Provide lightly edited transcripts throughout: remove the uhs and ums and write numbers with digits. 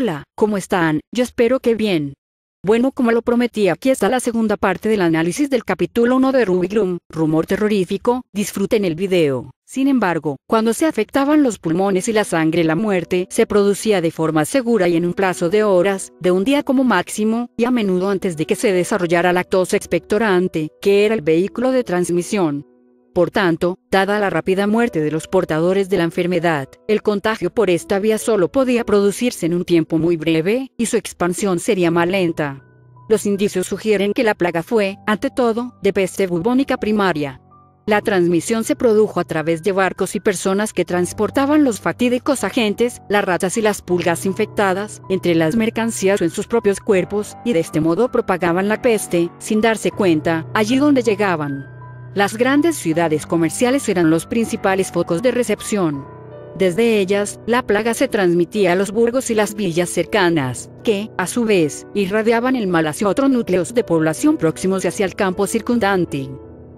Hola, ¿cómo están? Yo espero que bien. Bueno, como lo prometí, aquí está la segunda parte del análisis del capítulo 1 de Ruby Gloom, rumor terrorífico. Disfruten el video. Sin embargo, cuando se afectaban los pulmones y la sangre, la muerte se producía de forma segura y en un plazo de horas, de un día como máximo, y a menudo antes de que se desarrollara la tos expectorante, que era el vehículo de transmisión. Por tanto, dada la rápida muerte de los portadores de la enfermedad, el contagio por esta vía solo podía producirse en un tiempo muy breve, y su expansión sería más lenta. Los indicios sugieren que la plaga fue, ante todo, de peste bubónica primaria. La transmisión se produjo a través de barcos y personas que transportaban los fatídicos agentes, las ratas y las pulgas infectadas, entre las mercancías o en sus propios cuerpos, y de este modo propagaban la peste, sin darse cuenta, allí donde llegaban. Las grandes ciudades comerciales eran los principales focos de recepción. Desde ellas, la plaga se transmitía a los burgos y las villas cercanas, que, a su vez, irradiaban el mal hacia otros núcleos de población próximos y hacia el campo circundante.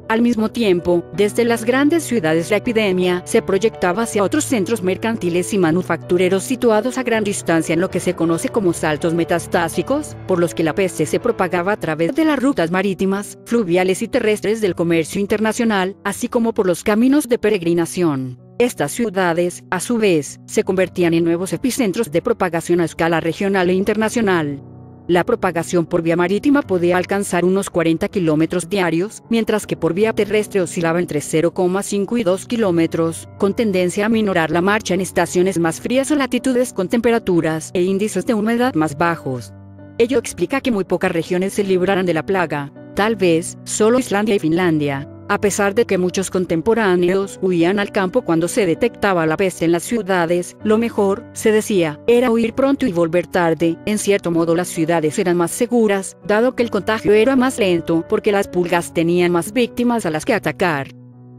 Al mismo tiempo, desde las grandes ciudades la epidemia se proyectaba hacia otros centros mercantiles y manufactureros situados a gran distancia en lo que se conoce como saltos metastásicos, por los que la peste se propagaba a través de las rutas marítimas, fluviales y terrestres del comercio internacional, así como por los caminos de peregrinación. Estas ciudades, a su vez, se convertían en nuevos epicentros de propagación a escala regional e internacional. La propagación por vía marítima podía alcanzar unos 40 kilómetros diarios, mientras que por vía terrestre oscilaba entre 0,5 y 2 kilómetros, con tendencia a minorar la marcha en estaciones más frías o latitudes con temperaturas e índices de humedad más bajos. Ello explica que muy pocas regiones se libraran de la plaga, tal vez solo Islandia y Finlandia. A pesar de que muchos contemporáneos huían al campo cuando se detectaba la peste en las ciudades, lo mejor, se decía, era huir pronto y volver tarde. En cierto modo las ciudades eran más seguras, dado que el contagio era más lento porque las pulgas tenían más víctimas a las que atacar.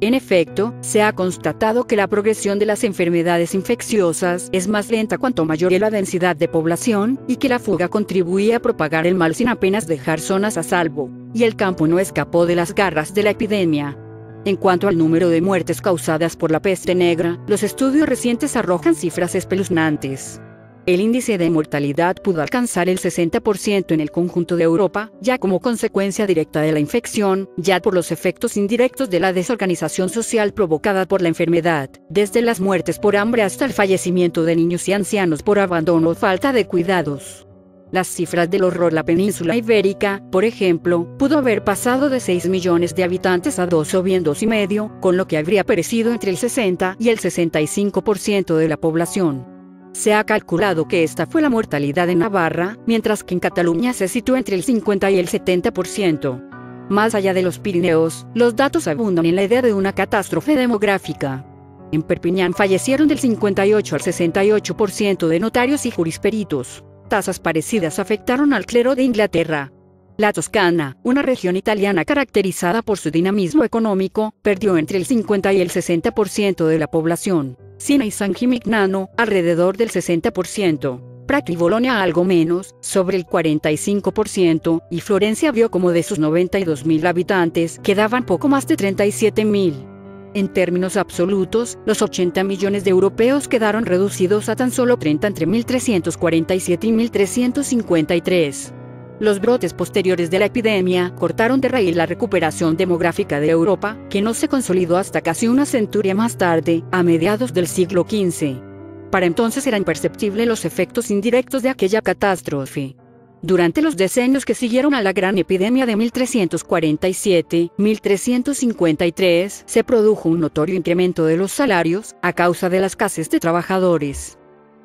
En efecto, se ha constatado que la progresión de las enfermedades infecciosas es más lenta cuanto mayor es la densidad de población, y que la fuga contribuía a propagar el mal sin apenas dejar zonas a salvo, y el campo no escapó de las garras de la epidemia. En cuanto al número de muertes causadas por la peste negra, los estudios recientes arrojan cifras espeluznantes. El índice de mortalidad pudo alcanzar el 60% en el conjunto de Europa, ya como consecuencia directa de la infección, ya por los efectos indirectos de la desorganización social provocada por la enfermedad, desde las muertes por hambre hasta el fallecimiento de niños y ancianos por abandono o falta de cuidados. Las cifras del horror. La península ibérica, por ejemplo, pudo haber pasado de 6 millones de habitantes a 2 o bien 2,5, con lo que habría perecido entre el 60 y el 65% de la población. Se ha calculado que esta fue la mortalidad en Navarra, mientras que en Cataluña se sitúa entre el 50 y el 70%. Más allá de los Pirineos, los datos abundan en la idea de una catástrofe demográfica. En Perpiñán fallecieron del 58 al 68% de notarios y jurisperitos. Tasas parecidas afectaron al clero de Inglaterra. La Toscana, una región italiana caracterizada por su dinamismo económico, perdió entre el 50 y el 60% de la población. Siena y San Gimignano, alrededor del 60%. Prato y Bolonia algo menos, sobre el 45%, y Florencia vio como de sus 92.000 habitantes, quedaban poco más de 37.000. En términos absolutos, los 80 millones de europeos quedaron reducidos a tan solo 30 entre 1347 y 1353. Los brotes posteriores de la epidemia cortaron de raíz la recuperación demográfica de Europa, que no se consolidó hasta casi una centuria más tarde, a mediados del siglo XV. Para entonces eran imperceptibles los efectos indirectos de aquella catástrofe. Durante los decenios que siguieron a la gran epidemia de 1347-1353, se produjo un notorio incremento de los salarios, a causa de la escasez de trabajadores.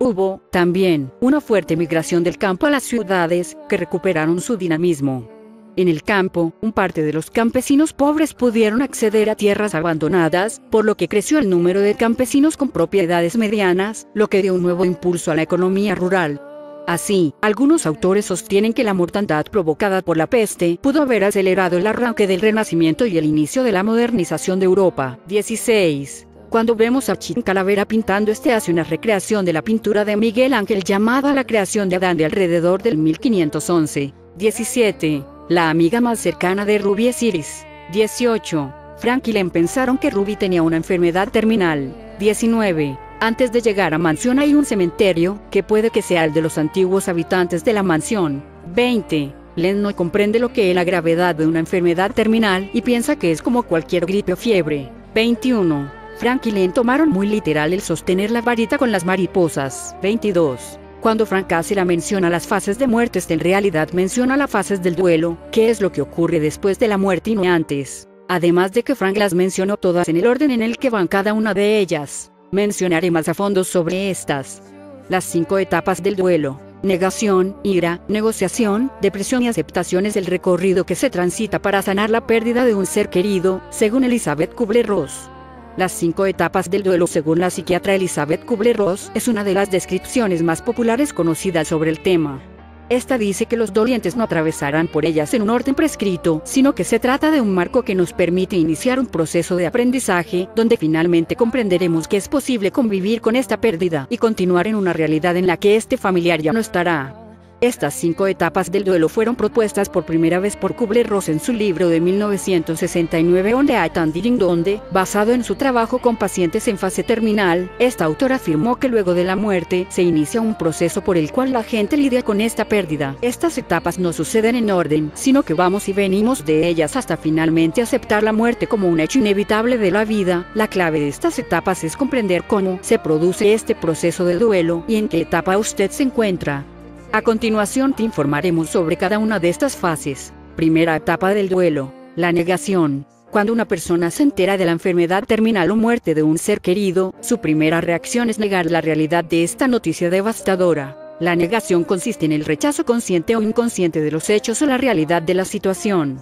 Hubo, también, una fuerte migración del campo a las ciudades, que recuperaron su dinamismo. En el campo, un parte de los campesinos pobres pudieron acceder a tierras abandonadas, por lo que creció el número de campesinos con propiedades medianas, lo que dio un nuevo impulso a la economía rural. Así, algunos autores sostienen que la mortandad provocada por la peste pudo haber acelerado el arranque del Renacimiento y el inicio de la modernización de Europa. 16. Cuando vemos a Chin Calavera pintando, hace una recreación de la pintura de Miguel Ángel llamada La creación de Adán de alrededor del 1511. 17. La amiga más cercana de Ruby es Iris. 18. Frank y Len pensaron que Ruby tenía una enfermedad terminal. 19. Antes de llegar a mansión hay un cementerio, que puede que sea el de los antiguos habitantes de la mansión. 20. Len no comprende lo que es la gravedad de una enfermedad terminal y piensa que es como cualquier gripe o fiebre. 21. Frank y Len tomaron muy literal el sostener la varita con las mariposas. 22. Cuando Frank casi la menciona las fases de muerte, en realidad menciona las fases del duelo, que es lo que ocurre después de la muerte y no antes. Además de que Frank las mencionó todas en el orden en el que van cada una de ellas. Mencionaré más a fondo sobre estas. Las 5 etapas del duelo: negación, ira, negociación, depresión y aceptación es el recorrido que se transita para sanar la pérdida de un ser querido, según Elizabeth Kubler-Ross. Las 5 etapas del duelo, según la psiquiatra Elizabeth Kubler-Ross, es una de las descripciones más populares conocidas sobre el tema. Esta dice que los dolientes no atravesarán por ellas en un orden prescrito, sino que se trata de un marco que nos permite iniciar un proceso de aprendizaje, donde finalmente comprenderemos que es posible convivir con esta pérdida y continuar en una realidad en la que este familiar ya no estará. Estas 5 etapas del duelo fueron propuestas por primera vez por Kubler-Ross en su libro de 1969 On the Attending, donde, basado en su trabajo con pacientes en fase terminal, esta autora afirmó que luego de la muerte se inicia un proceso por el cual la gente lidia con esta pérdida. Estas etapas no suceden en orden, sino que vamos y venimos de ellas hasta finalmente aceptar la muerte como un hecho inevitable de la vida. La clave de estas etapas es comprender cómo se produce este proceso de duelo y en qué etapa usted se encuentra. A continuación te informaremos sobre cada una de estas fases. Primera etapa del duelo: la negación. Cuando una persona se entera de la enfermedad terminal o muerte de un ser querido, su primera reacción es negar la realidad de esta noticia devastadora. La negación consiste en el rechazo consciente o inconsciente de los hechos o la realidad de la situación.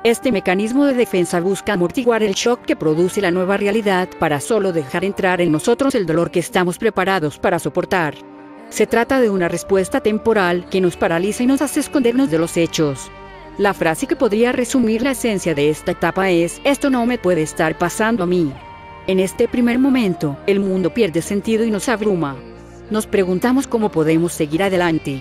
Este mecanismo de defensa busca amortiguar el shock que produce la nueva realidad para solo dejar entrar en nosotros el dolor que estamos preparados para soportar. Se trata de una respuesta temporal que nos paraliza y nos hace escondernos de los hechos. La frase que podría resumir la esencia de esta etapa es: esto no me puede estar pasando a mí. En este primer momento, el mundo pierde sentido y nos abruma. Nos preguntamos cómo podemos seguir adelante.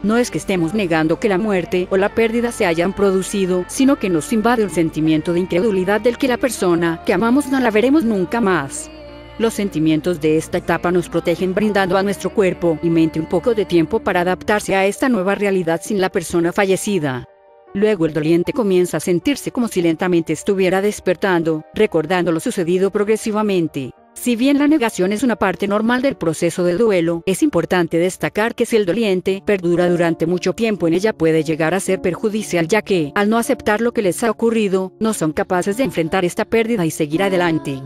No es que estemos negando que la muerte o la pérdida se hayan producido, sino que nos invade un sentimiento de incredulidad del que la persona que amamos no la veremos nunca más. Los sentimientos de esta etapa nos protegen, brindando a nuestro cuerpo y mente un poco de tiempo para adaptarse a esta nueva realidad sin la persona fallecida. Luego el doliente comienza a sentirse como si lentamente estuviera despertando, recordando lo sucedido progresivamente. Si bien la negación es una parte normal del proceso del duelo, es importante destacar que si el doliente perdura durante mucho tiempo en ella puede llegar a ser perjudicial, ya que, al no aceptar lo que les ha ocurrido, no son capaces de enfrentar esta pérdida y seguir adelante.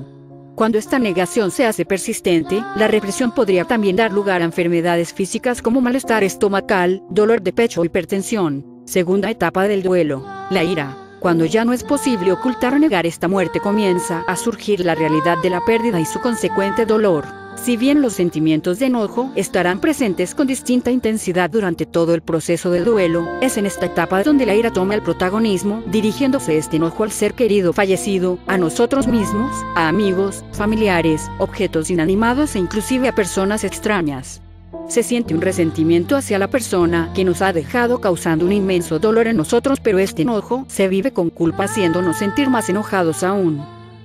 Cuando esta negación se hace persistente, la represión podría también dar lugar a enfermedades físicas como malestar estomacal, dolor de pecho o hipertensión. Segunda etapa del duelo: la ira. Cuando ya no es posible ocultar o negar esta muerte, comienza a surgir la realidad de la pérdida y su consecuente dolor. Si bien los sentimientos de enojo estarán presentes con distinta intensidad durante todo el proceso del duelo, es en esta etapa donde la ira toma el protagonismo, dirigiéndose este enojo al ser querido fallecido, a nosotros mismos, a amigos, familiares, objetos inanimados e inclusive a personas extrañas. Se siente un resentimiento hacia la persona que nos ha dejado, causando un inmenso dolor en nosotros, pero este enojo se vive con culpa, haciéndonos sentir más enojados aún.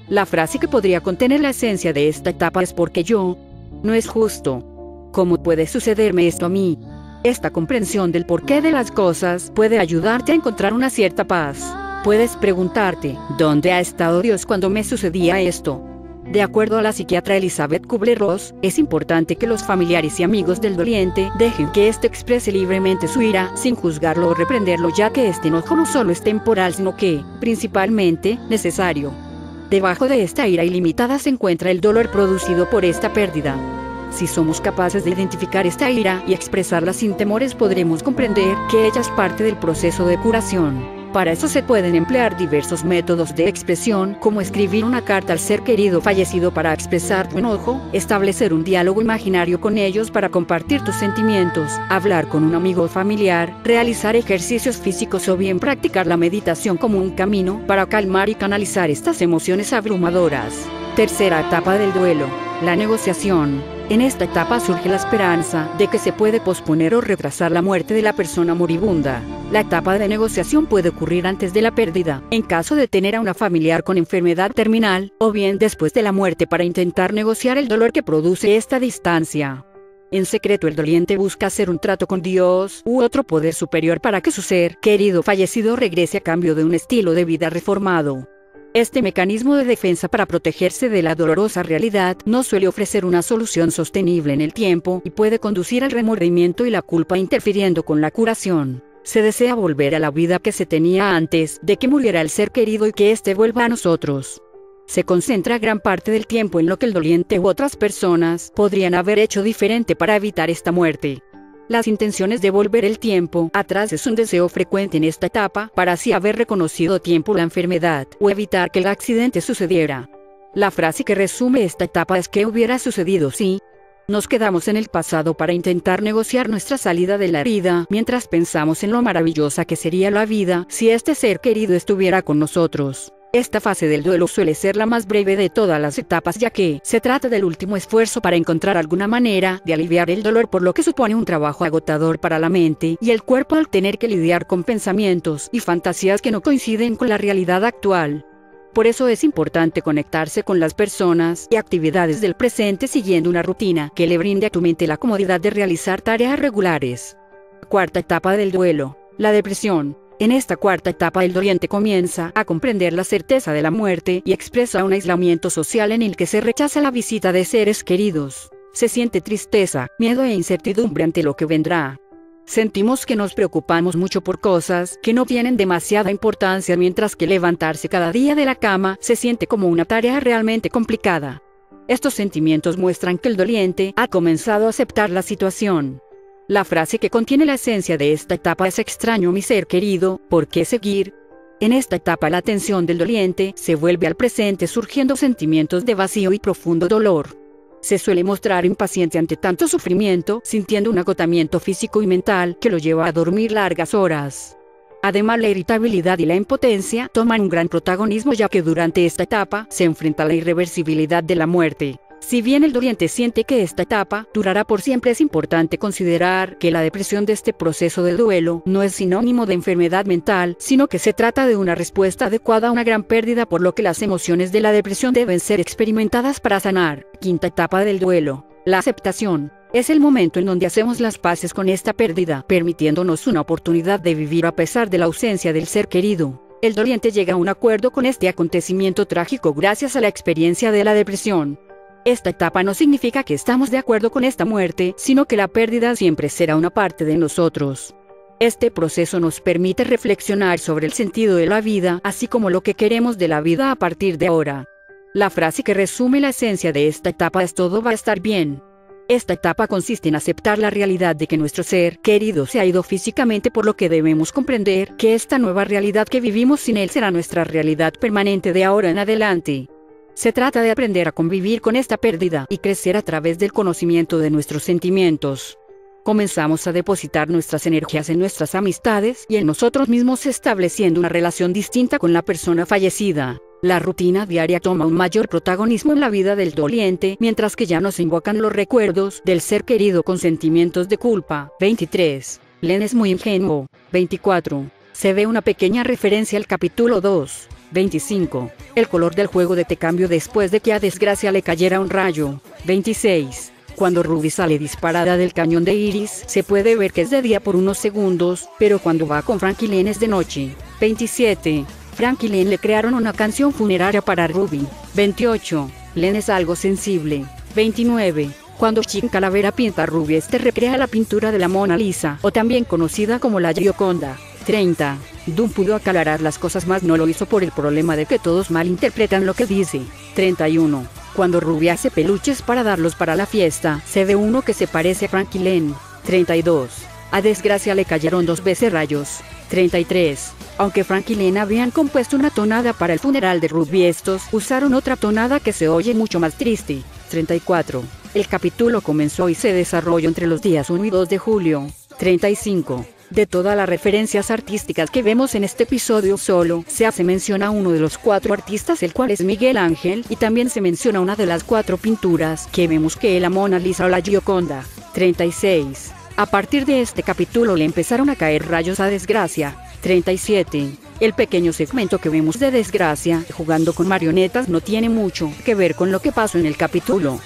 La frase que podría contener la esencia de esta etapa es: porque yo. No es justo. ¿Cómo puede sucederme esto a mí? Esta comprensión del porqué de las cosas puede ayudarte a encontrar una cierta paz. Puedes preguntarte: ¿dónde ha estado Dios cuando me sucedía esto? De acuerdo a la psiquiatra Elizabeth Kubler-Ross, es importante que los familiares y amigos del doliente dejen que éste exprese libremente su ira, sin juzgarlo o reprenderlo, ya que este enojo no solo es temporal, sino que, principalmente, necesario. Debajo de esta ira ilimitada se encuentra el dolor producido por esta pérdida. Si somos capaces de identificar esta ira y expresarla sin temores, podremos comprender que ella es parte del proceso de curación. Para eso se pueden emplear diversos métodos de expresión, como escribir una carta al ser querido fallecido para expresar tu enojo, establecer un diálogo imaginario con ellos para compartir tus sentimientos, hablar con un amigo o familiar, realizar ejercicios físicos o bien practicar la meditación como un camino para calmar y canalizar estas emociones abrumadoras. Tercera etapa del duelo: la negociación. En esta etapa surge la esperanza de que se puede posponer o retrasar la muerte de la persona moribunda. La etapa de negociación puede ocurrir antes de la pérdida, en caso de tener a una familiar con enfermedad terminal, o bien después de la muerte para intentar negociar el dolor que produce esta distancia. En secreto el doliente busca hacer un trato con Dios u otro poder superior para que su ser querido fallecido regrese a cambio de un estilo de vida reformado. Este mecanismo de defensa para protegerse de la dolorosa realidad no suele ofrecer una solución sostenible en el tiempo y puede conducir al remordimiento y la culpa interfiriendo con la curación. Se desea volver a la vida que se tenía antes de que muriera el ser querido y que éste vuelva a nosotros. Se concentra gran parte del tiempo en lo que el doliente u otras personas podrían haber hecho diferente para evitar esta muerte. Las intenciones de volver el tiempo atrás es un deseo frecuente en esta etapa para así haber reconocido a tiempo la enfermedad o evitar que el accidente sucediera. La frase que resume esta etapa es ¿qué hubiera sucedido si? Nos quedamos en el pasado para intentar negociar nuestra salida de la herida mientras pensamos en lo maravillosa que sería la vida si este ser querido estuviera con nosotros. Esta fase del duelo suele ser la más breve de todas las etapas ya que se trata del último esfuerzo para encontrar alguna manera de aliviar el dolor, por lo que supone un trabajo agotador para la mente y el cuerpo al tener que lidiar con pensamientos y fantasías que no coinciden con la realidad actual. Por eso es importante conectarse con las personas y actividades del presente siguiendo una rutina que le brinde a tu mente la comodidad de realizar tareas regulares. Cuarta etapa del duelo: la depresión. En esta cuarta etapa el doliente comienza a comprender la certeza de la muerte y expresa un aislamiento social en el que se rechaza la visita de seres queridos. Se siente tristeza, miedo e incertidumbre ante lo que vendrá. Sentimos que nos preocupamos mucho por cosas que no tienen demasiada importancia, mientras que levantarse cada día de la cama se siente como una tarea realmente complicada. Estos sentimientos muestran que el doliente ha comenzado a aceptar la situación. La frase que contiene la esencia de esta etapa es extraño a mi ser querido, ¿por qué seguir? En esta etapa la atención del doliente se vuelve al presente, surgiendo sentimientos de vacío y profundo dolor. Se suele mostrar impaciente ante tanto sufrimiento, sintiendo un agotamiento físico y mental que lo lleva a dormir largas horas. Además, la irritabilidad y la impotencia toman un gran protagonismo, ya que durante esta etapa se enfrenta a la irreversibilidad de la muerte. Si bien el doliente siente que esta etapa durará por siempre, es importante considerar que la depresión de este proceso de duelo no es sinónimo de enfermedad mental, sino que se trata de una respuesta adecuada a una gran pérdida, por lo que las emociones de la depresión deben ser experimentadas para sanar. Quinta etapa del duelo: la aceptación. Es el momento en donde hacemos las paces con esta pérdida, permitiéndonos una oportunidad de vivir a pesar de la ausencia del ser querido. El doliente llega a un acuerdo con este acontecimiento trágico gracias a la experiencia de la depresión. Esta etapa no significa que estamos de acuerdo con esta muerte, sino que la pérdida siempre será una parte de nosotros. Este proceso nos permite reflexionar sobre el sentido de la vida, así como lo que queremos de la vida a partir de ahora. La frase que resume la esencia de esta etapa es todo va a estar bien. Esta etapa consiste en aceptar la realidad de que nuestro ser querido se ha ido físicamente, por lo que debemos comprender que esta nueva realidad que vivimos sin él será nuestra realidad permanente de ahora en adelante. Se trata de aprender a convivir con esta pérdida y crecer a través del conocimiento de nuestros sentimientos. Comenzamos a depositar nuestras energías en nuestras amistades y en nosotros mismos, estableciendo una relación distinta con la persona fallecida. La rutina diaria toma un mayor protagonismo en la vida del doliente, mientras que ya no se invocan los recuerdos del ser querido con sentimientos de culpa. 23. Len es muy ingenuo. 24. Se ve una pequeña referencia al capítulo 2. 25. El color del juego de té cambió después de que a desgracia le cayera un rayo. 26. Cuando Ruby sale disparada del cañón de Iris, se puede ver que es de día por unos segundos, pero cuando va con Frank y Len es de noche. 27. Frank y Len le crearon una canción funeraria para Ruby. 28. Len es algo sensible. 29. Cuando Chick Calavera pinta a Ruby, este recrea la pintura de la Mona Lisa, o también conocida como la Gioconda. 30. Doom pudo aclarar las cosas, más no lo hizo por el problema de que todos malinterpretan lo que dice. 31. Cuando Ruby hace peluches para darlos para la fiesta, se ve uno que se parece a Frank y Len. 32. A desgracia le cayeron 2 veces rayos. 33. Aunque Frank y Len habían compuesto una tonada para el funeral de Ruby, estos usaron otra tonada que se oye mucho más triste. 34. El capítulo comenzó y se desarrolló entre los días 1 y 2 de julio. 35. De todas las referencias artísticas que vemos en este episodio solo se hace mención a uno de los 4 artistas, el cual es Miguel Ángel, y también se menciona una de las 4 pinturas que vemos, que es la Mona Lisa o la Gioconda. 36. A partir de este capítulo le empezaron a caer rayos a Desgracia. 37. El pequeño segmento que vemos de Desgracia jugando con marionetas no tiene mucho que ver con lo que pasó en el capítulo.